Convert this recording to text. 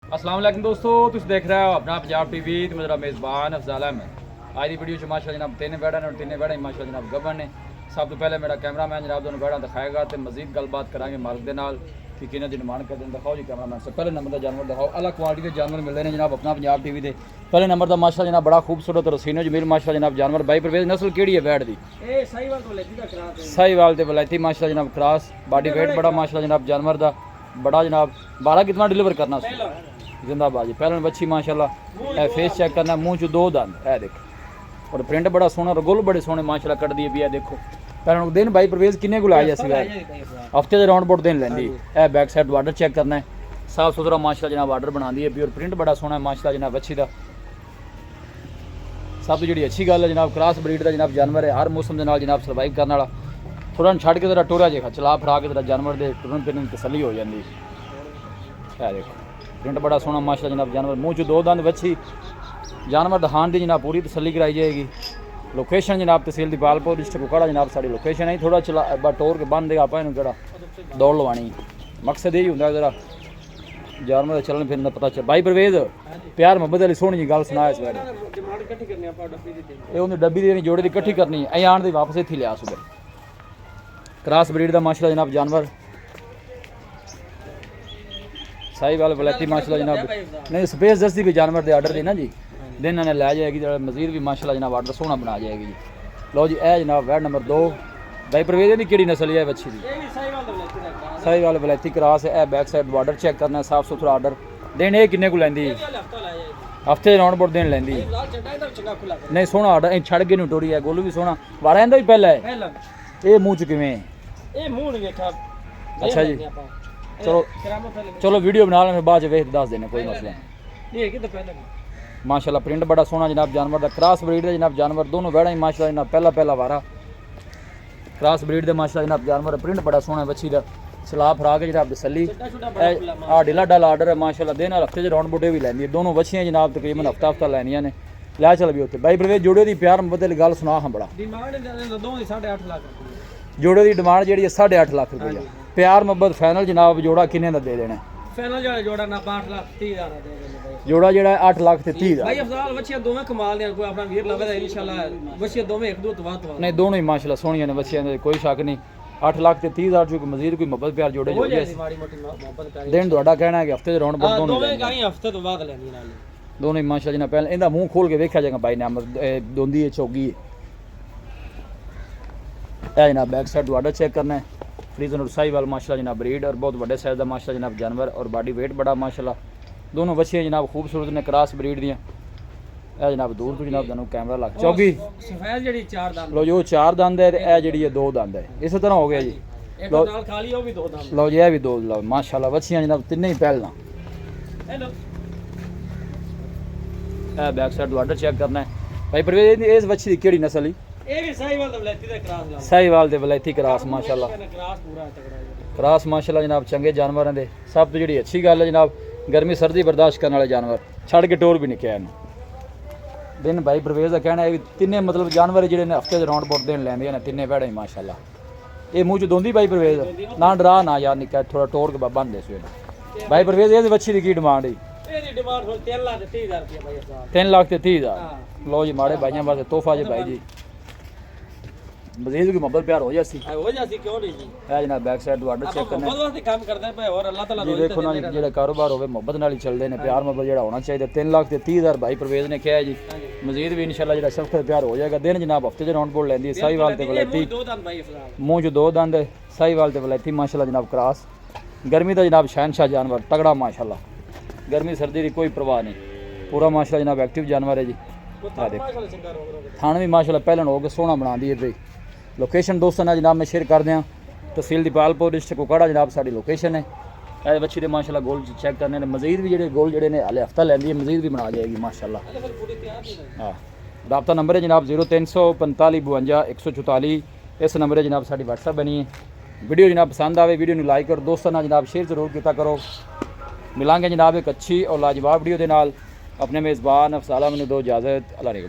अस्सलाम वालेकुम दोस्तों, तुम देख रहे हो अपना पंजाब टीवी ते मेरा मेज़बान अफजाल अहमद। आज की वीडियो माशा जनाब तीन बैठा ने, तीन बैठा माशा जनाब गबन ने। सब तो पहले मेरा कैमरामैन जनाब दोनों बैठा दिखाएगा तो मजीद गलबात करांगे मालिक के नाल कि किन्हें दी डिमांड करते हैं। दिखाओ जी कैमरामैन से पहले नंबर का जानवर दिखाओ। अलग क्वालिटी के जानवर मिल रहे हैं जनाब अपना पंजाब टीवी के। पहले नंबर का माशा जनाब बड़ा खूबसूरत रसीनो जमील माशा जनाब जानवर बाई परवेज नस्ल केड़ी है बैठ दी साहिवाल ते वलैती माशा जनाब क्रॉस बॉडी वेट बड़ा माशा जनाब जानवर का बड़ा जनाब 12 कितना डिलीवर करना जिंदाबाजी पहले बच्ची माशाल्लाह फेस चेक करना मुंह च दो दंद है देखो और प्रिंट बड़ा सोहना और गुल बड़े सोहने माशाल्लाह कट दी भी है देखो। पहले दिन भाई परवेज किन्ने को लाया हफ्ते के राउंड बोट दिन लेंदी है। बैक साइड वाटर चेक करना है साफ सुथरा माशाल्लाह जनाब वाटर बना दी है प्योर प्रिंट बड़ा सोहना है माशाल्लाह जनाब अच्छी दा। सब तो जी अच्छी गल है जनाब क्रॉस ब्रीड का जनाब जानवर है हर मौसम के नाल जनाब सर्वाइव करने वाला। थोड़ा छड़ के जरा टोरा जेखा चला फरा के जरा जानवर के टुरन फिरन तसली हो जाती है देखो। प्रिंट बड़ा सोहना माशाल्लाह जनाब जानवर मुँह च दो दंद बच्ची जानवर दहान की जनाब पूरी तसली कराई जाएगी। लोकेशन जनाब तहसील दीपालपुर डिस्ट्रिक्ट कुकाड़ा जनाब साड़ी लोकेशन है। थोड़ा चला टोर के बन देगा आप कड़ा दौड़ लवानी मकसद यही होंगे जरा जानवर का चलन फिरन का पता चल। भाई परवेज प्यार मुहब्बत वाली सोहनी जी गल सुना इस बारे ये डब्बी देनी जोड़े की कट्ठी करनी है आन दी वापस इत्थे लिया सुबह। क्रॉस ब्रीड का माशाल्लाह जनाब जानवर साहिवाल वलैती माशाल्लाह जनाब नहीं स्पेस जर्सी भी जानवर के आर्डर दी ना जी दिन ने लै जाएगी मजीद भी माशाल्लाह जनाब आर्डर सोहना बना जाएगी जी। लो जी ए जनाब वैड नंबर 2 भाई परवेज की किहड़ी नस्ल है बच्ची दी साहिवाल वलैती क्रॉस है। बैक साइड बॉर्डर चेक करना साफ सुथरा आर्डर दिन ये किन्ने को लैंदी हफ्ते राउंड बोट दिन लैंदी नहीं सोहना आर्डर छड़ के टोरी है गोलू भी सोहना वारा इंदा भी पहला है ये मुँह च किवें अच्छा जी चलो चलो वीडियो बना लें बाद वेख दस देने कोई मसला नहीं। माशाल्लाह प्रिंट बड़ा सोहना जनाब जानवर का क्रॉस ब्रीड का जनाब जानवर दोनों बैठा ही माशाल्लाह जनाब पहला वारा क्रॉस ब्रीड के माशाल्लाह जनाब जानवर प्रिंट बड़ा सोहना बच्ची का सलाह फरा के जनाब तसली ढिला डाला आर्डर है माशाल्लाह दिन हफ्ते च राउंड बुटे भी लैंदी दोनों बच्चियां जनाब तकरीबन हफ्ता लैनियां ने लै चल भी उत्थे। भाई परवेज जोड़े की प्यार मुहब्बत वाली गल सुना हाँ बड़ा जोड़े की डिमांड जी 8.5 लाख रुपया प्यार मुहब्बत फाइनल जनाब जोड़ा किन्ने का दे देना फाइनल जोड़ा ना 8 लाख 30 हज़ार दे देने जोड़ा जेड़ा 8 लाख ते 30 भाई अफजाल बच्चियां दोवें कमाल ने कोई अपना वीर लवे इंशाल्लाह बच्चियां दोवें एक दो तवा नहीं दोनों ही माशाल्लाह सोहणियां ने बच्चियां दे कोई शक नहीं 8 लाख ते 30 हज़ार जो मजीद कोई मोहब्बत प्यार जोड़े जो दिन ਤੁਹਾਡਾ कहना है कि हफ्ते दे राउंड पर दोवें गाई हफ्ते तो बाद लेनी नाल दोनों ही माशाल्लाह जना पहले इंदा मुंह खोल के देखा जाएगा भाई ने दोंदी है चौगी है जनाब बैक साइड वाटर चेक करना है फ्रीजन और साहिवाल माशाल्लाह जनाब ब्रीड और बहुत बड़े साइज का माशाल्लाह जनाब जानवर और बॉडी वेट बड़ा माशाल्लाह दोनों बच्चियां जनाब खूबसूरत ने क्रॉस ब्रीड दियां ए जनाब दूर तो जनाब दोनों कैमरा लग चौगी सफेद जेडी 4 दंद लो जो 4 दंद है ए जेडी है 2 दंद है इस तरह हो गया जी एक नाल खाली वो भी 2 दंद लो जी ए भी 2 लो माशाल्लाह बच्चियां जनाब तीन ही पहलना हेलो ए बैक साइड वाटर चेक करना है। भाई परवेज इस बच्ची की केड़ी नस्ल है ये भी साहिवाल वलैती दा क्रॉस ला साहिवाल दे वलैती क्रॉस माशाल्लाह क्रॉस पूरा तगड़ा क्रॉस माशाल्लाह जनाब चंगे जानवरों दे सब तो जी अच्छी गल है जनाब गर्मी सर्दी बर्दाश्त करने वाले जानवर छड़ के टोर भी नहीं क्या दिन भाई परवेज का कहना है तिने मतलब जानवर जिहड़े ने हफ्ते राउंड बोट दिन लैंदे ने तिने बैठे माशाल्लाह ये मुँह च दोंदी भाई परवेज ना डरा ना यार निका थोड़ा टोर के बन दे सवेरे। भाई परवेज ये बच्ची की डिमांड है 3 लाख 30 हज़ार रुपया भाई 3 लाख 30 हज़ार लो जी माड़े भाइयों वास्ते तोहफा जी भाई जी मजीद की मोहब्बत प्यार हो जाती क्यों नहीं जी है जनाब बैक साइड वाटर चेक करना वास्ते काम करदा है और अल्लाह ताला जी देखो ना जेड़ा कारोबार होवे मोहब्बत नाल ही चलदे ने प्यार मोहब्बत जेड़ा होना चाहिए 3 लाख 30 हज़ार भाई परवेज ने कहा है जी मजीद भी इंशाल्लाह जेड़ा सख्त प्यार हो जाएगा। दिन जनाब हफ्ते च राउंड बोल लैंदी है साहिवाल ते वलैती मुँह च 2 दंद साहिवाल ते वलैती माशाल्लाह जनाब क्रॉस गर्मी का जनाब शहनशाह जानवर तगड़ा माशाल्लाह गर्मी सर्दी की कोई परवाह नहीं पूरा माशाल्लाह जनाब एक्टिव जानवर है जी। थान भी माशाल्लाह पहले हो के सोहना बना दी है भाई। लोकेशन दोस्तों ना जनाब मैं शेयर कर दें तहसील दीपालपुर डिस्ट्रिक्ट कुकाड़ा जनाब साड़ी लोकेशन है। ऐसे बच्ची दे माशाल्लाह गोल चेक करने ने मजीद भी जो गोल जोड़े ने हाले हफ्ता लैंदी है मजीद भी बना जाएगी माशाल्लाह। हाँ रबता नंबर है जनाब 0345 52 144 इस नंबर है जनाब साड़ी व्हाट्सएप बनी है। वीडियो जनाब पसंद आए वीडियो को लाइक और दोस्तों ना जनाब शेयर जरूर किया करो। मिलांगे जनाब एक अच्छी और लाजवाब वीडियो के नाल अपने मेज़बान अफसाला मैंने दो इजाज़त अल्लाह ने